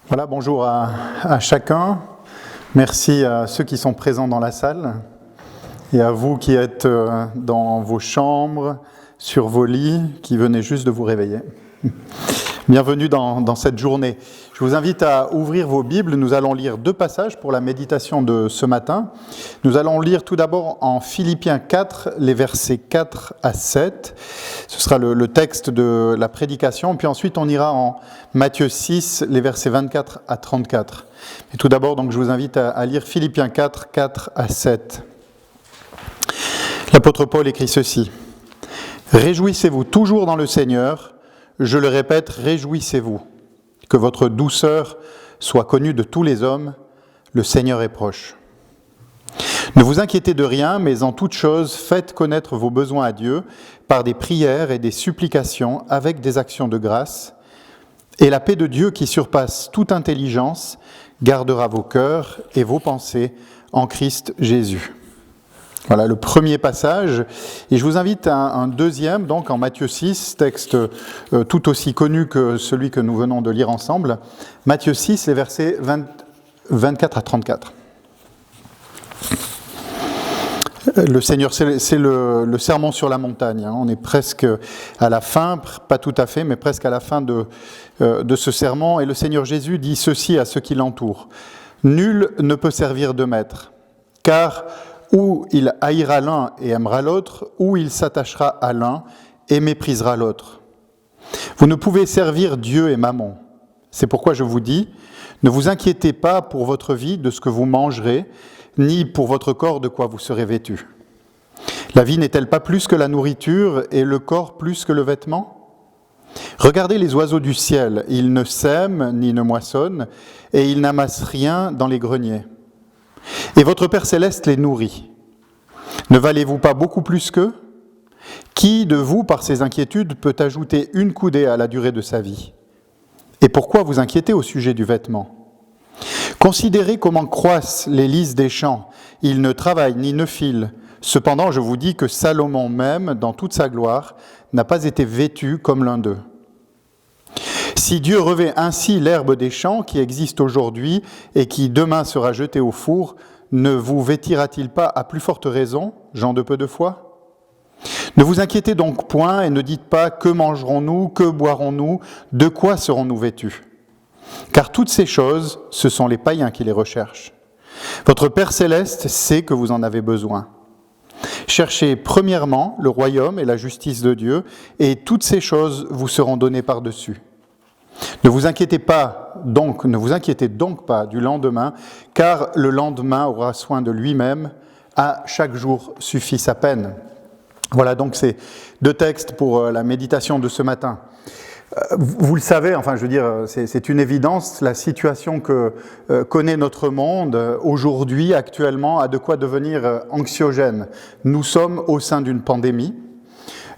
Voilà, bonjour à chacun. Merci à ceux qui sont présents dans la salle et à vous qui êtes dans vos chambres, sur vos lits, qui venez juste de vous réveiller. Bienvenue dans cette journée. Je vous invite à ouvrir vos Bibles. Nous allons lire 2 passages pour la méditation de ce matin. Nous allons lire tout d'abord en Philippiens 4, les versets 4 à 7. Ce sera le texte de la prédication. Puis ensuite, on ira en Matthieu 6, les versets 24 à 34. Et tout d'abord, donc, je vous invite à lire Philippiens 4, 4 à 7. L'apôtre Paul écrit ceci. « Réjouissez-vous toujours dans le Seigneur. Je le répète, réjouissez-vous. Que votre douceur soit connue de tous les hommes. Le Seigneur est proche. Ne vous inquiétez de rien, mais en toute chose, faites connaître vos besoins à Dieu par des prières et des supplications avec des actions de grâce. Et la paix de Dieu qui surpasse toute intelligence gardera vos cœurs et vos pensées en Christ Jésus. » Voilà le premier passage. Et je vous invite à un deuxième, donc en Matthieu 6, texte tout aussi connu que celui que nous venons de lire ensemble. Matthieu 6, les versets 24 à 34. Le Seigneur, c'est le sermon sur la montagne. On est presque à la fin, pas tout à fait, mais presque à la fin de ce sermon. Et le Seigneur Jésus dit ceci à ceux qui l'entourent. « Nul ne peut servir de maître, car ou il haïra l'un et aimera l'autre, ou il s'attachera à l'un et méprisera l'autre. Vous ne pouvez servir Dieu et Mammon. C'est pourquoi je vous dis, ne vous inquiétez pas pour votre vie de ce que vous mangerez, ni pour votre corps de quoi vous serez vêtus. La vie n'est-elle pas plus que la nourriture et le corps plus que le vêtement ? Regardez les oiseaux du ciel, ils ne sèment ni ne moissonnent, et ils n'amassent rien dans les greniers. Et votre Père Céleste les nourrit. Ne valez-vous pas beaucoup plus qu'eux ? Qui de vous, par ses inquiétudes, peut ajouter une coudée à la durée de sa vie ? Et pourquoi vous inquiétez au sujet du vêtement ? Considérez comment croissent les lys des champs. Ils ne travaillent ni ne filent. Cependant, je vous dis que Salomon même, dans toute sa gloire, n'a pas été vêtu comme l'un d'eux. Si Dieu revêt ainsi l'herbe des champs qui existe aujourd'hui et qui demain sera jetée au four, ne vous vêtira-t-il pas à plus forte raison, gens de peu de foi ? Ne vous inquiétez donc point et ne dites pas que mangerons-nous, que boirons-nous, de quoi serons-nous vêtus ? Car toutes ces choses, ce sont les païens qui les recherchent. Votre Père Céleste sait que vous en avez besoin. Cherchez premièrement le royaume et la justice de Dieu, et toutes ces choses vous seront données par-dessus. Ne vous inquiétez donc pas du lendemain, car le lendemain aura soin de lui-même. À chaque jour suffit sa peine. Voilà donc ces 2 textes pour la méditation de ce matin. Vous le savez, c'est une évidence, la situation que connaît notre monde aujourd'hui, actuellement, a de quoi devenir anxiogène. Nous sommes au sein d'une pandémie.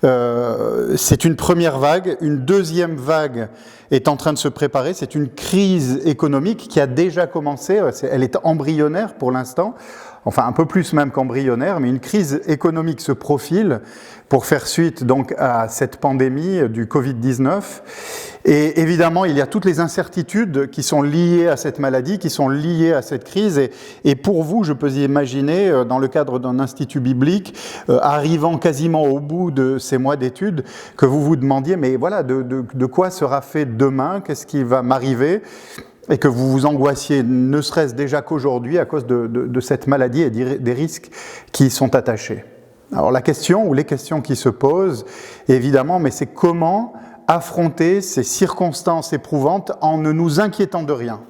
C'est une première vague, une deuxième vague est en train de se préparer, c'est une crise économique qui a déjà commencé, elle est embryonnaire pour l'instant, enfin un peu plus même qu'embryonnaire, mais une crise économique se profile pour faire suite donc à cette pandémie du Covid-19. Et évidemment, il y a toutes les incertitudes qui sont liées à cette maladie, qui sont liées à cette crise. Et pour vous, je peux imaginer, dans le cadre d'un institut biblique, arrivant quasiment au bout de ces mois d'études, que vous vous demandiez, mais voilà, de quoi sera fait demain ? Qu'est-ce qui va m'arriver ? Et que vous vous angoissiez, ne serait-ce déjà qu'aujourd'hui, à cause de cette maladie et des risques qui y sont attachés. Alors la question, ou les questions qui se posent, évidemment, mais c'est comment affronter ces circonstances éprouvantes en ne nous inquiétant de rien ?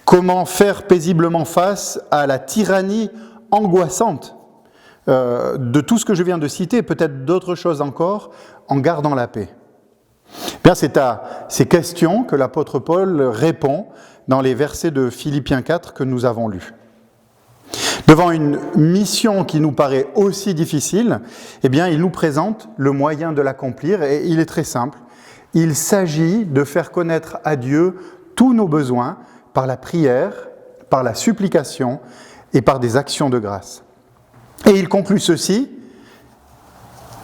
Comment faire paisiblement face à la tyrannie angoissante de tout ce que je viens de citer, peut-être d'autres choses encore, en gardant la paix ? Bien, c'est à ces questions que l'apôtre Paul répond dans les versets de Philippiens 4 que nous avons lus. Devant une mission qui nous paraît aussi difficile, eh bien, il nous présente le moyen de l'accomplir et il est très simple. Il s'agit de faire connaître à Dieu tous nos besoins par la prière, par la supplication et par des actions de grâce. Et il conclut ceci,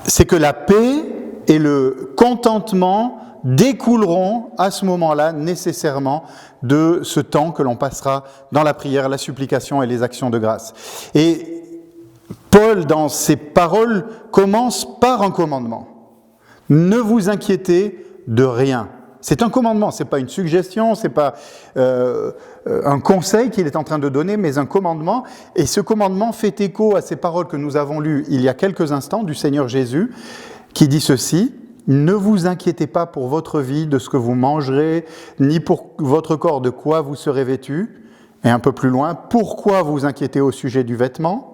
c'est que la paix et le contentement découleront à ce moment-là nécessairement de ce temps que l'on passera dans la prière, la supplication et les actions de grâce. Et Paul, dans ses paroles, commence par un commandement. Ne vous inquiétez de rien. C'est un commandement, ce n'est pas une suggestion, ce n'est pas un conseil qu'il est en train de donner, mais un commandement. Et ce commandement fait écho à ces paroles que nous avons lues il y a quelques instants du Seigneur Jésus, qui dit ceci: « Ne vous inquiétez pas pour votre vie de ce que vous mangerez, ni pour votre corps de quoi vous serez vêtus. » Et un peu plus loin, « Pourquoi vous inquiétez au sujet du vêtement ?»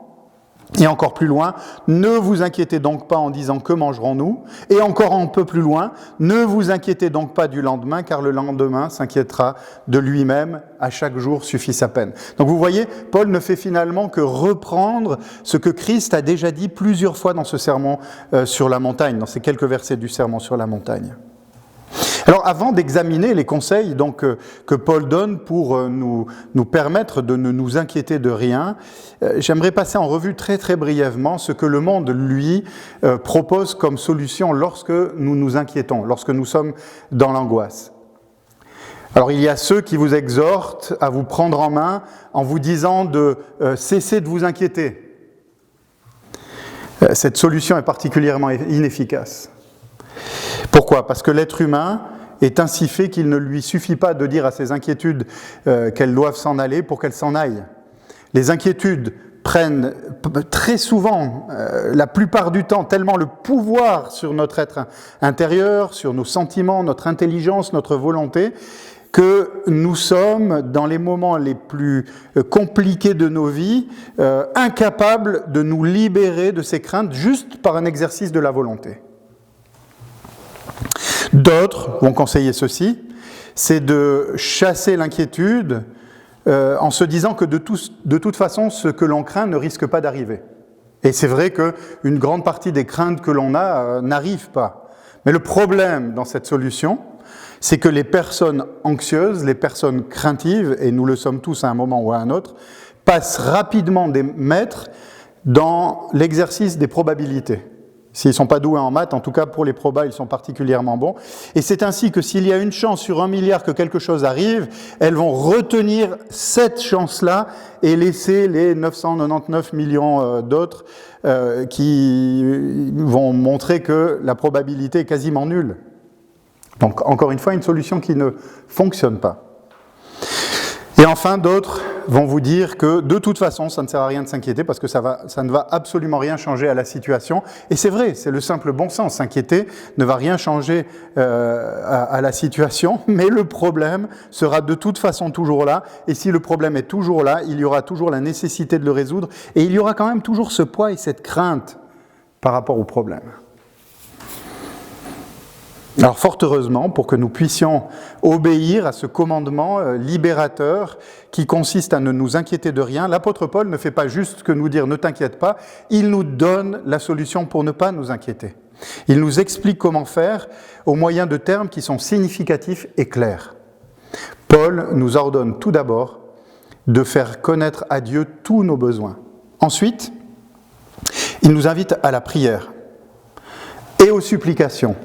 Et encore plus loin, « Ne vous inquiétez donc pas en disant que mangerons-nous » Et encore un peu plus loin, « Ne vous inquiétez donc pas du lendemain, car le lendemain s'inquiétera de lui-même, à chaque jour suffit sa peine. » Donc vous voyez, Paul ne fait finalement que reprendre ce que Christ a déjà dit plusieurs fois dans ce sermon sur la montagne, dans ces quelques versets du sermon sur la montagne. Alors avant d'examiner les conseils donc, que Paul donne pour nous permettre de ne nous inquiéter de rien, j'aimerais passer en revue très très brièvement ce que le monde, lui, propose comme solution lorsque nous nous inquiétons, lorsque nous sommes dans l'angoisse. Alors il y a ceux qui vous exhortent à vous prendre en main en vous disant de cesser de vous inquiéter. Cette solution est particulièrement inefficace. Pourquoi ? Parce que l'être humain est ainsi fait qu'il ne lui suffit pas de dire à ses inquiétudes qu'elles doivent s'en aller pour qu'elles s'en aillent. Les inquiétudes prennent très souvent, la plupart du temps, tellement le pouvoir sur notre être intérieur, sur nos sentiments, notre intelligence, notre volonté, que nous sommes, dans les moments les plus compliqués de nos vies, incapables de nous libérer de ces craintes juste par un exercice de la volonté. D'autres vont conseiller ceci, c'est de chasser l'inquiétude en se disant que de toute façon, ce que l'on craint ne risque pas d'arriver. Et c'est vrai qu'une grande partie des craintes que l'on a n'arrivent pas. Mais le problème dans cette solution, c'est que les personnes anxieuses, les personnes craintives, et nous le sommes tous à un moment ou à un autre, passent rapidement des maîtres dans l'exercice des probabilités. S'ils ne sont pas doués en maths, en tout cas pour les probas, ils sont particulièrement bons. Et c'est ainsi que s'il y a une chance sur 1 milliard que quelque chose arrive, elles vont retenir cette chance-là et laisser les 999 millions d'autres qui vont montrer que la probabilité est quasiment nulle. Donc encore une fois, une solution qui ne fonctionne pas. Et enfin, d'autres vont vous dire que de toute façon, ça ne sert à rien de s'inquiéter parce que ça ne va absolument rien changer à la situation. Et c'est vrai, c'est le simple bon sens. S'inquiéter ne va rien changer à la situation, mais le problème sera de toute façon toujours là. Et si le problème est toujours là, il y aura toujours la nécessité de le résoudre. Et il y aura quand même toujours ce poids et cette crainte par rapport au problème. Alors fort heureusement, pour que nous puissions obéir à ce commandement libérateur qui consiste à ne nous inquiéter de rien, l'apôtre Paul ne fait pas juste que nous dire « ne t'inquiète pas », il nous donne la solution pour ne pas nous inquiéter. Il nous explique comment faire au moyen de termes qui sont significatifs et clairs. Paul nous ordonne tout d'abord de faire connaître à Dieu tous nos besoins. Ensuite, il nous invite à la prière et aux supplications.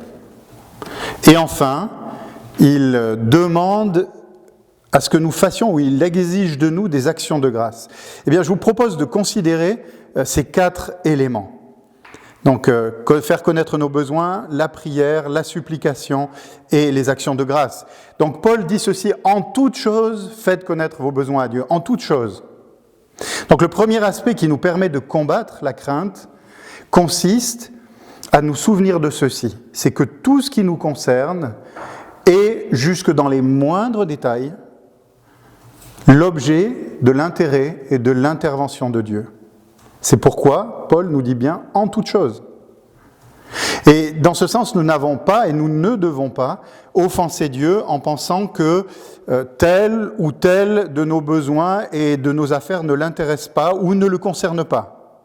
Et enfin, il demande à ce que nous fassions, ou il exige de nous des actions de grâce. Eh bien, je vous propose de considérer ces 4 éléments. Donc, faire connaître nos besoins, la prière, la supplication et les actions de grâce. Donc, Paul dit ceci, « En toute chose, faites connaître vos besoins à Dieu. » En toute chose. Donc, le premier aspect qui nous permet de combattre la crainte consiste à nous souvenir de ceci, c'est que tout ce qui nous concerne est, jusque dans les moindres détails, l'objet de l'intérêt et de l'intervention de Dieu. C'est pourquoi Paul nous dit bien « en toute chose ». Et dans ce sens, nous n'avons pas et nous ne devons pas offenser Dieu en pensant que tel ou tel de nos besoins et de nos affaires ne l'intéresse pas ou ne le concerne pas.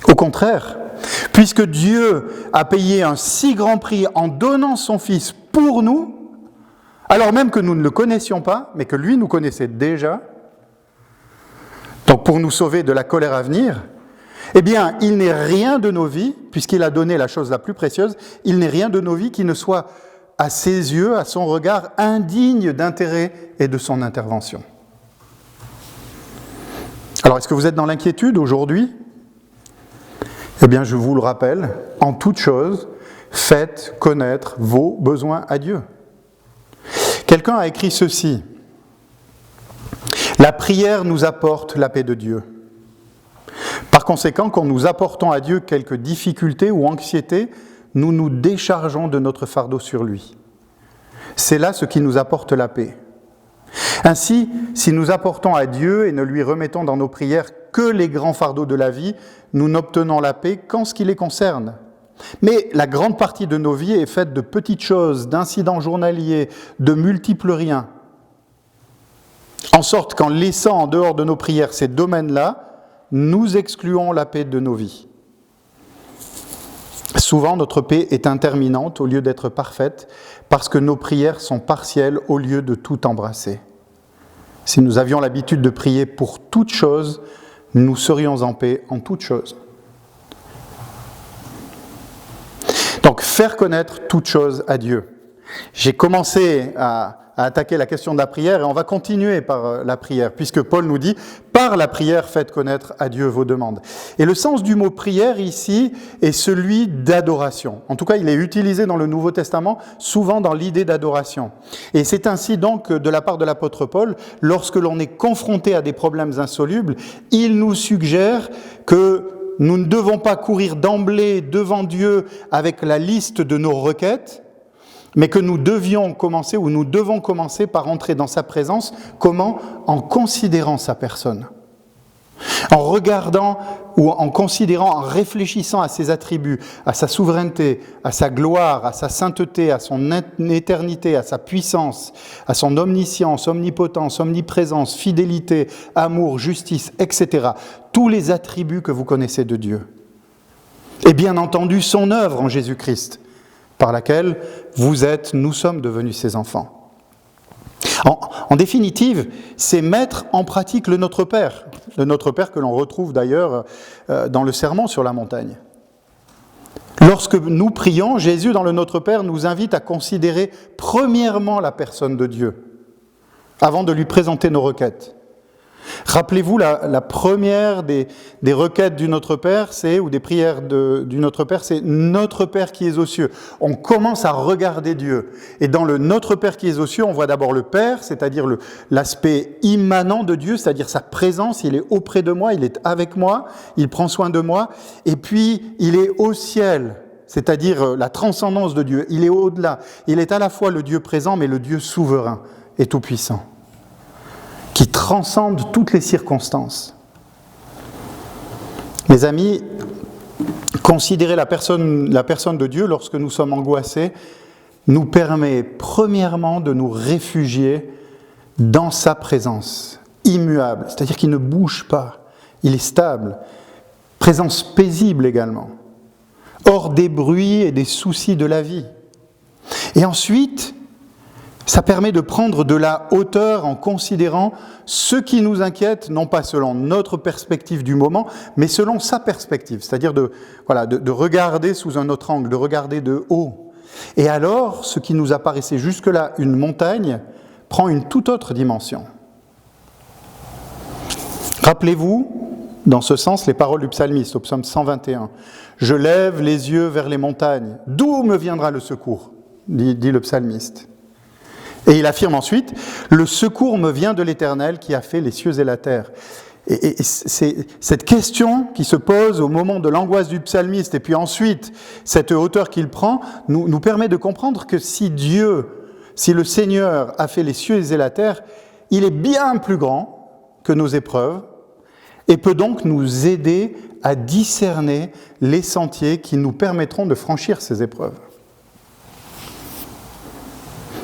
Au contraire, puisque Dieu a payé un si grand prix en donnant son Fils pour nous, alors même que nous ne le connaissions pas, mais que lui nous connaissait déjà, donc pour nous sauver de la colère à venir, eh bien, il n'est rien de nos vies, puisqu'il a donné la chose la plus précieuse, il n'est rien de nos vies qui ne soit à ses yeux, à son regard, indigne d'intérêt et de son intervention. Alors, est-ce que vous êtes dans l'inquiétude aujourd'hui ? Eh bien, je vous le rappelle, en toute chose, faites connaître vos besoins à Dieu. Quelqu'un a écrit ceci: « La prière nous apporte la paix de Dieu. Par conséquent, quand nous apportons à Dieu quelques difficultés ou anxiétés, nous nous déchargeons de notre fardeau sur lui. C'est là ce qui nous apporte la paix. Ainsi, si nous apportons à Dieu et ne lui remettons dans nos prières que les grands fardeaux de la vie, nous n'obtenons la paix qu'en ce qui les concerne. Mais la grande partie de nos vies est faite de petites choses, d'incidents journaliers, de multiples riens. En sorte qu'en laissant en dehors de nos prières ces domaines-là, nous excluons la paix de nos vies. Souvent, notre paix est interminante au lieu d'être parfaite, parce que nos prières sont partielles au lieu de tout embrasser. Si nous avions l'habitude de prier pour toutes choses, nous serions en paix en toutes choses. » Donc, faire connaître toutes choses à Dieu. J'ai commencé à attaquer la question de la prière et on va continuer par la prière, puisque Paul nous dit « Par la prière, faites connaître à Dieu vos demandes ». Et le sens du mot prière ici est celui d'adoration. En tout cas, il est utilisé dans le Nouveau Testament, souvent dans l'idée d'adoration. Et c'est ainsi donc de la part de l'apôtre Paul, lorsque l'on est confronté à des problèmes insolubles, il nous suggère que nous ne devons pas courir d'emblée devant Dieu avec la liste de nos requêtes, mais que nous devons commencer par entrer dans sa présence. Comment ? En considérant sa personne. En regardant ou en considérant, en réfléchissant à ses attributs, à sa souveraineté, à sa gloire, à sa sainteté, à son éternité, à sa puissance, à son omniscience, omnipotence, omniprésence, fidélité, amour, justice, etc. Tous les attributs que vous connaissez de Dieu. Et bien entendu, son œuvre en Jésus-Christ, par laquelle nous sommes devenus ses enfants. En définitive, c'est mettre en pratique le Notre Père que l'on retrouve d'ailleurs dans le Sermon sur la montagne. Lorsque nous prions, Jésus dans le Notre Père nous invite à considérer premièrement la personne de Dieu, avant de lui présenter nos requêtes. Rappelez-vous, la première des requêtes du Notre Père, ou des prières du Notre Père, c'est « Notre Père qui es aux cieux ». On commence à regarder Dieu. Et dans le « Notre Père qui es aux cieux », on voit d'abord le Père, c'est-à-dire l'aspect immanent de Dieu, c'est-à-dire sa présence, il est auprès de moi, il est avec moi, il prend soin de moi. Et puis, il est au ciel, c'est-à-dire la transcendance de Dieu. Il est au-delà. Il est à la fois le Dieu présent, mais le Dieu souverain et tout-puissant, qui transcende toutes les circonstances. Mes amis, considérer la personne de Dieu lorsque nous sommes angoissés nous permet premièrement de nous réfugier dans sa présence, immuable, c'est-à-dire qu'il ne bouge pas, il est stable, présence paisible également, hors des bruits et des soucis de la vie. Et ensuite, ça permet de prendre de la hauteur en considérant ce qui nous inquiète, non pas selon notre perspective du moment, mais selon sa perspective, c'est-à-dire de regarder sous un autre angle, de regarder de haut. Et alors, ce qui nous apparaissait jusque-là une montagne prend une toute autre dimension. Rappelez-vous, dans ce sens, les paroles du psalmiste au psaume 121. « Je lève les yeux vers les montagnes. D'où me viendra le secours ?» dit le psalmiste. Et il affirme ensuite « Le secours me vient de l'Éternel qui a fait les cieux et la terre ». Et c'est cette question qui se pose au moment de l'angoisse du psalmiste, et puis ensuite, cette hauteur qu'il prend, nous permet de comprendre que si le Seigneur a fait les cieux et la terre, il est bien plus grand que nos épreuves, et peut donc nous aider à discerner les sentiers qui nous permettront de franchir ces épreuves.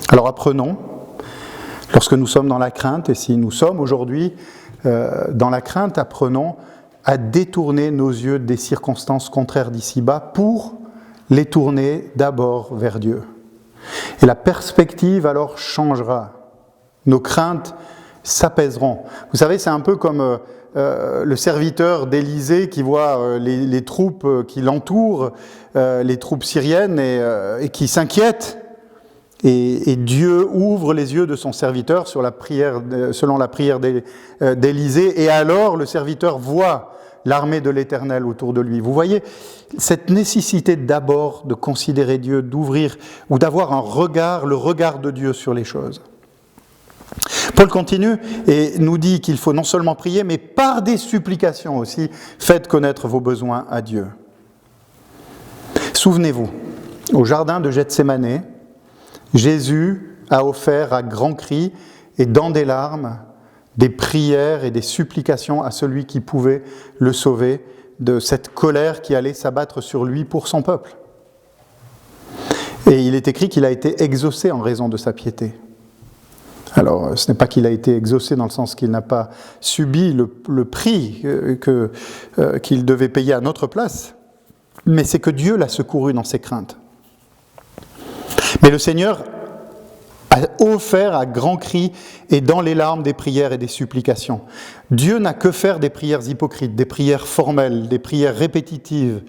Alors apprenons, lorsque nous sommes dans la crainte, et si nous sommes aujourd'hui dans la crainte, apprenons à détourner nos yeux des circonstances contraires d'ici-bas pour les tourner d'abord vers Dieu. Et la perspective alors changera. Nos craintes s'apaiseront. Vous savez, c'est un peu comme le serviteur d'Élisée qui voit les troupes qui l'entourent, les troupes syriennes, et qui s'inquiète. Et Dieu ouvre les yeux de son serviteur sur la prière, selon la prière d'Élisée, et alors le serviteur voit l'armée de l'Éternel autour de lui. Vous voyez cette nécessité d'abord de considérer Dieu, d'ouvrir ou d'avoir un regard, le regard de Dieu sur les choses. Paul continue et nous dit qu'il faut non seulement prier, mais par des supplications aussi, faites connaître vos besoins à Dieu. Souvenez-vous, au jardin de Gethsémanée, Jésus a offert à grands cris et dans des larmes des prières et des supplications à celui qui pouvait le sauver de cette colère qui allait s'abattre sur lui pour son peuple. Et il est écrit qu'il a été exaucé en raison de sa piété. Alors, ce n'est pas qu'il a été exaucé dans le sens qu'il n'a pas subi le prix qu'il devait payer à notre place, mais c'est que Dieu l'a secouru dans ses craintes. Mais le Seigneur a offert à grands cris et dans les larmes des prières et des supplications. Dieu n'a que faire des prières hypocrites, des prières formelles, des prières répétitives.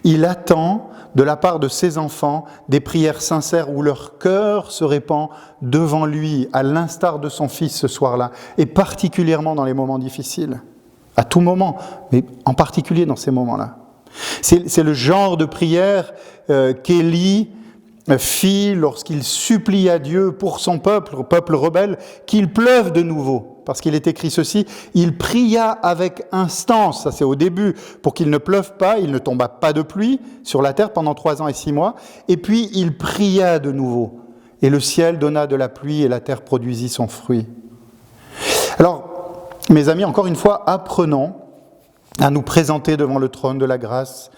Il attend de la part de ses enfants des prières sincères où leur cœur se répand devant lui, à l'instar de son Fils ce soir-là, et particulièrement dans les moments difficiles. À tout moment, mais en particulier dans ces moments-là. C'est le genre de prière qu'Élie fit lorsqu'il supplie à Dieu pour son peuple rebelle, qu'il pleuve de nouveau. Parce qu'il est écrit ceci, il pria avec instance, ça c'est au début, pour qu'il ne pleuve pas, il ne tomba pas de pluie sur la terre pendant 3 ans et 6 mois, et puis il pria de nouveau, et le ciel donna de la pluie et la terre produisit son fruit. Alors, mes amis, encore une fois, apprenons à nous présenter devant le trône de la grâce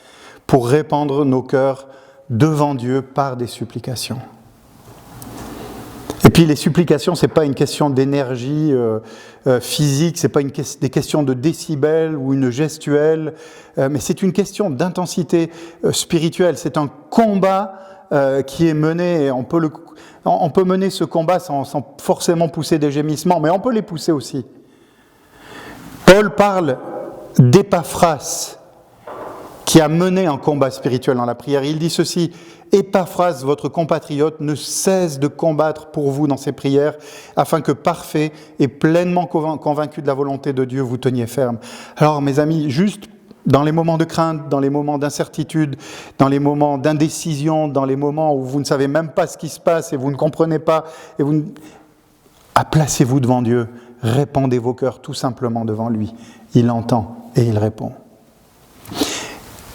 pour répandre nos cœurs devant Dieu par des supplications. Et puis les supplications, ce n'est pas une question d'énergie physique, ce n'est pas des questions de décibels ou une gestuelle, mais c'est une question d'intensité spirituelle. C'est un combat qui est mené, et on peut mener ce combat sans forcément pousser des gémissements, mais on peut les pousser aussi. Paul parle d'Épaphras, qui a mené un combat spirituel dans la prière. Il dit ceci, « Épaphras, votre compatriote, ne cesse de combattre pour vous dans ses prières, afin que parfait et pleinement convaincu de la volonté de Dieu, vous teniez ferme. » Alors, mes amis, juste dans les moments de crainte, dans les moments d'incertitude, dans les moments d'indécision, dans les moments où vous ne savez même pas ce qui se passe et vous ne comprenez pas, placez-vous devant Dieu, répandez vos cœurs tout simplement devant lui. Il entend et il répond.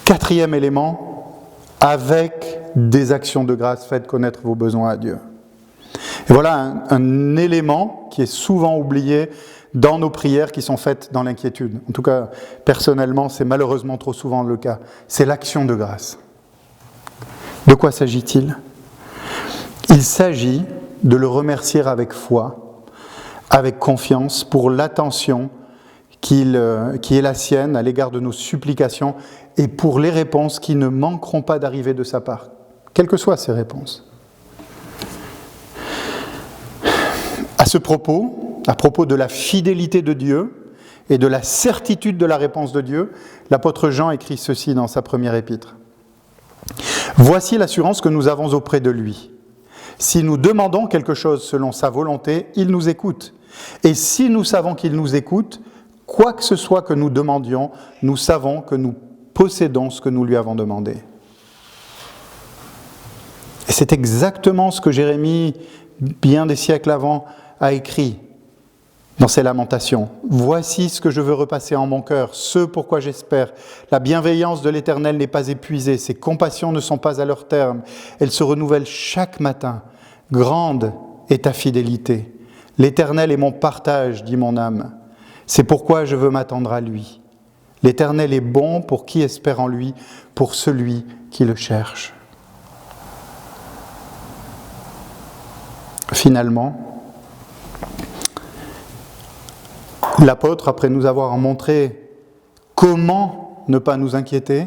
4e élément, avec des actions de grâce, faites connaître vos besoins à Dieu. Et voilà un élément qui est souvent oublié dans nos prières qui sont faites dans l'inquiétude. En tout cas, personnellement, c'est malheureusement trop souvent le cas. C'est l'action de grâce. De quoi s'agit-il ? Il s'agit de le remercier avec foi, avec confiance pour l'attention qui est la sienne à l'égard de nos supplications et pour les réponses qui ne manqueront pas d'arriver de sa part, quelles que soient ces réponses. À ce propos, à propos de la fidélité de Dieu et de la certitude de la réponse de Dieu, l'apôtre Jean écrit ceci dans sa première épître. « Voici l'assurance que nous avons auprès de lui. Si nous demandons quelque chose selon sa volonté, il nous écoute. Et si nous savons qu'il nous écoute, quoi que ce soit que nous demandions, nous savons que nous possédons ce que nous lui avons demandé. » Et c'est exactement ce que Jérémie, bien des siècles avant, a écrit dans ses lamentations. « Voici ce que je veux repasser en mon cœur, ce pourquoi j'espère. La bienveillance de l'Éternel n'est pas épuisée, ses compassions ne sont pas à leur terme. Elles se renouvellent chaque matin. Grande est ta fidélité. L'Éternel est mon partage, dit mon âme. C'est pourquoi je veux m'attendre à lui. L'Éternel est bon pour qui espère en lui, pour celui qui le cherche. » Finalement, l'apôtre, après nous avoir montré comment ne pas nous inquiéter,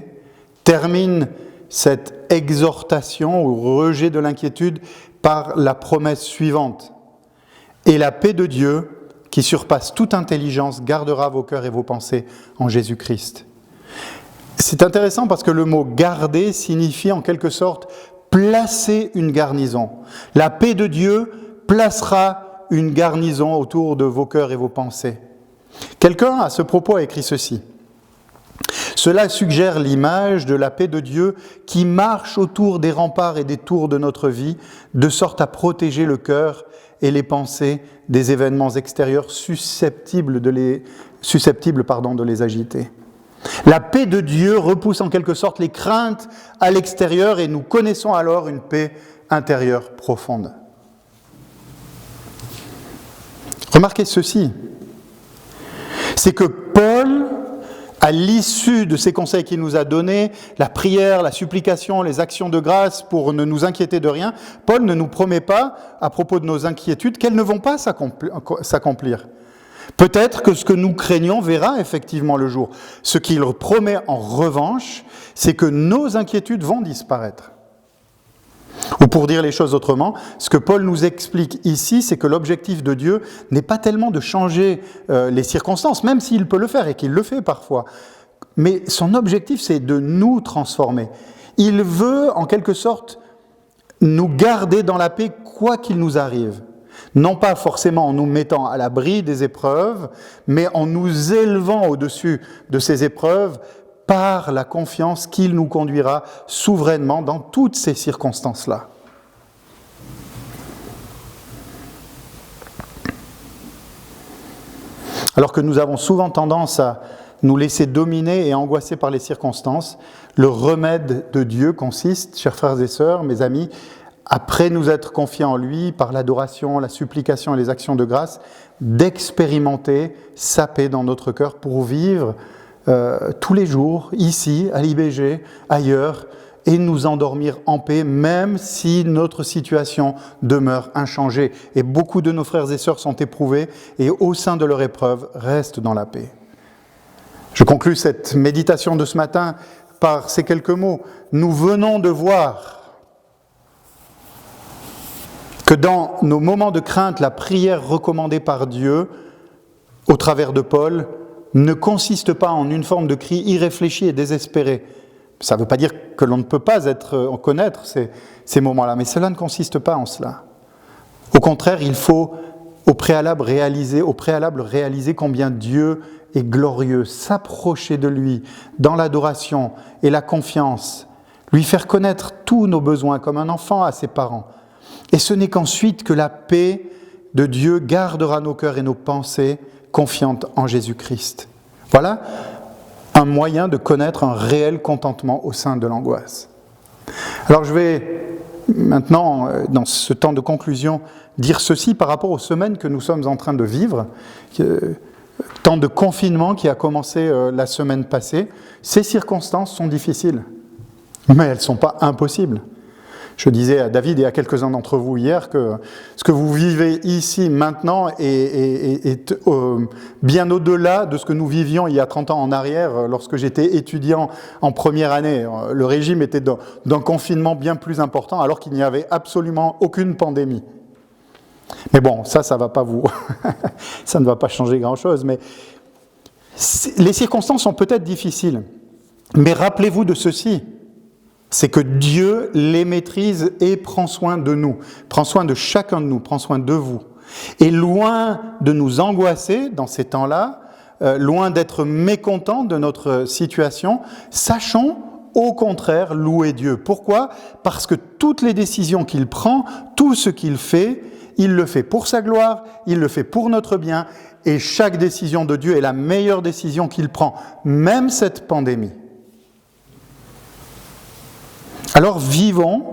termine cette exhortation ou rejet de l'inquiétude par la promesse suivante. « Et la paix de Dieu, qui surpasse toute intelligence, gardera vos cœurs et vos pensées en Jésus-Christ. C'est intéressant parce que le mot « garder » signifie en quelque sorte « placer une garnison ». La paix de Dieu placera une garnison autour de vos cœurs et vos pensées. Quelqu'un, à ce propos, a écrit ceci. « Cela suggère l'image de la paix de Dieu qui marche autour des remparts et des tours de notre vie, de sorte à protéger le cœur et les pensées des événements extérieurs susceptibles de les agiter. La paix de Dieu repousse en quelque sorte les craintes à l'extérieur et nous connaissons alors une paix intérieure profonde. » Remarquez ceci, c'est que Paul, à l'issue de ces conseils qu'il nous a donnés, la prière, la supplication, les actions de grâce pour ne nous inquiéter de rien, Paul ne nous promet pas, à propos de nos inquiétudes, qu'elles ne vont pas s'accomplir. Peut-être que ce que nous craignons verra effectivement le jour. Ce qu'il promet en revanche, c'est que nos inquiétudes vont disparaître. Ou pour dire les choses autrement, ce que Paul nous explique ici, c'est que l'objectif de Dieu n'est pas tellement de changer les circonstances, même s'il peut le faire et qu'il le fait parfois. Mais son objectif, c'est de nous transformer. Il veut, en quelque sorte, nous garder dans la paix quoi qu'il nous arrive. Non pas forcément en nous mettant à l'abri des épreuves, mais en nous élevant au-dessus de ces épreuves par la confiance qu'il nous conduira souverainement dans toutes ces circonstances-là. Alors que nous avons souvent tendance à nous laisser dominer et angoisser par les circonstances, le remède de Dieu consiste, chers frères et sœurs, mes amis, après nous être confiés en lui, par l'adoration, la supplication et les actions de grâce, d'expérimenter sa paix dans notre cœur pour vivre tous les jours, ici, à l'IBG, ailleurs, et nous endormir en paix, même si notre situation demeure inchangée. Et beaucoup de nos frères et sœurs sont éprouvés, et au sein de leur épreuve, restent dans la paix. Je conclus cette méditation de ce matin par ces quelques mots. Nous venons de voir que dans nos moments de crainte, la prière recommandée par Dieu, au travers de Paul, ne consiste pas en une forme de cri irréfléchi et désespéré. Ça ne veut pas dire que l'on ne peut pas connaître ces moments-là, mais cela ne consiste pas en cela. Au contraire, il faut au préalable réaliser combien Dieu est glorieux, s'approcher de lui dans l'adoration et la confiance, lui faire connaître tous nos besoins comme un enfant à ses parents. Et ce n'est qu'ensuite que la paix de Dieu gardera nos cœurs et nos pensées confiantes en Jésus-Christ. Voilà un moyen de connaître un réel contentement au sein de l'angoisse. Alors je vais maintenant, dans ce temps de conclusion, dire ceci par rapport aux semaines que nous sommes en train de vivre, temps de confinement qui a commencé la semaine passée. Ces circonstances sont difficiles, mais elles ne sont pas impossibles. Je disais à David et à quelques-uns d'entre vous hier que ce que vous vivez ici maintenant est bien au-delà de ce que nous vivions il y a 30 ans en arrière lorsque j'étais étudiant en première année. Le régime était d'un confinement bien plus important alors qu'il n'y avait absolument aucune pandémie. Mais bon, ça va pas ça ne va pas changer grand-chose. Mais les circonstances sont peut-être difficiles, mais rappelez-vous de ceci. C'est que Dieu les maîtrise et prend soin de nous, prend soin de chacun de nous, prend soin de vous. Et loin de nous angoisser dans ces temps-là, loin d'être mécontents de notre situation, sachons au contraire louer Dieu. Pourquoi ? Parce que toutes les décisions qu'il prend, tout ce qu'il fait, il le fait pour sa gloire, il le fait pour notre bien, et chaque décision de Dieu est la meilleure décision qu'il prend, même cette pandémie. Alors vivons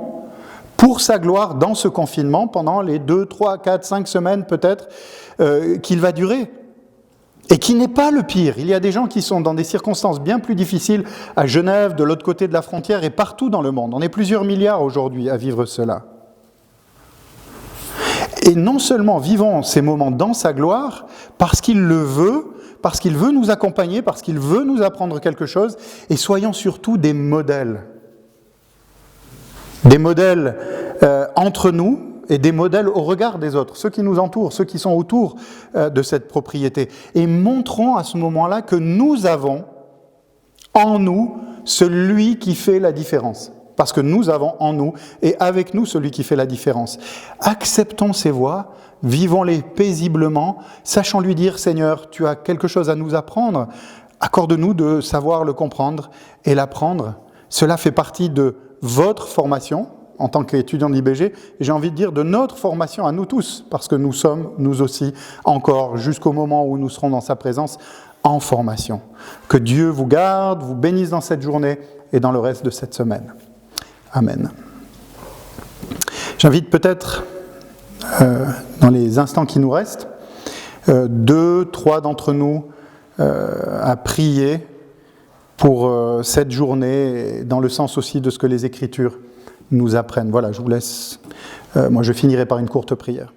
pour sa gloire dans ce confinement pendant les 2, 3, 4, 5 semaines peut-être qu'il va durer. Et qui n'est pas le pire. Il y a des gens qui sont dans des circonstances bien plus difficiles à Genève, de l'autre côté de la frontière et partout dans le monde. On est plusieurs milliards aujourd'hui à vivre cela. Et non seulement vivons ces moments dans sa gloire, parce qu'il le veut, parce qu'il veut nous accompagner, parce qu'il veut nous apprendre quelque chose, et soyons surtout des modèles. Des modèles entre nous, et des modèles au regard des autres, ceux qui nous entourent, ceux qui sont autour de cette propriété. Et montrons à ce moment-là que nous avons en nous celui qui fait la différence. Parce que nous avons en nous et avec nous celui qui fait la différence. Acceptons ces voies, vivons-les paisiblement, sachant lui dire « Seigneur, tu as quelque chose à nous apprendre, accorde-nous de savoir le comprendre et l'apprendre. » Cela fait partie de votre formation en tant qu'étudiant de l'IBG, et j'ai envie de dire de notre formation à nous tous, parce que nous sommes, nous aussi, encore, jusqu'au moment où nous serons dans sa présence, en formation. Que Dieu vous garde, vous bénisse dans cette journée et dans le reste de cette semaine. Amen. J'invite peut-être, dans les instants qui nous restent, 2, 3 d'entre nous à prier pour cette journée, dans le sens aussi de ce que les Écritures nous apprennent. Voilà, je vous laisse. Moi, je finirai par une courte prière.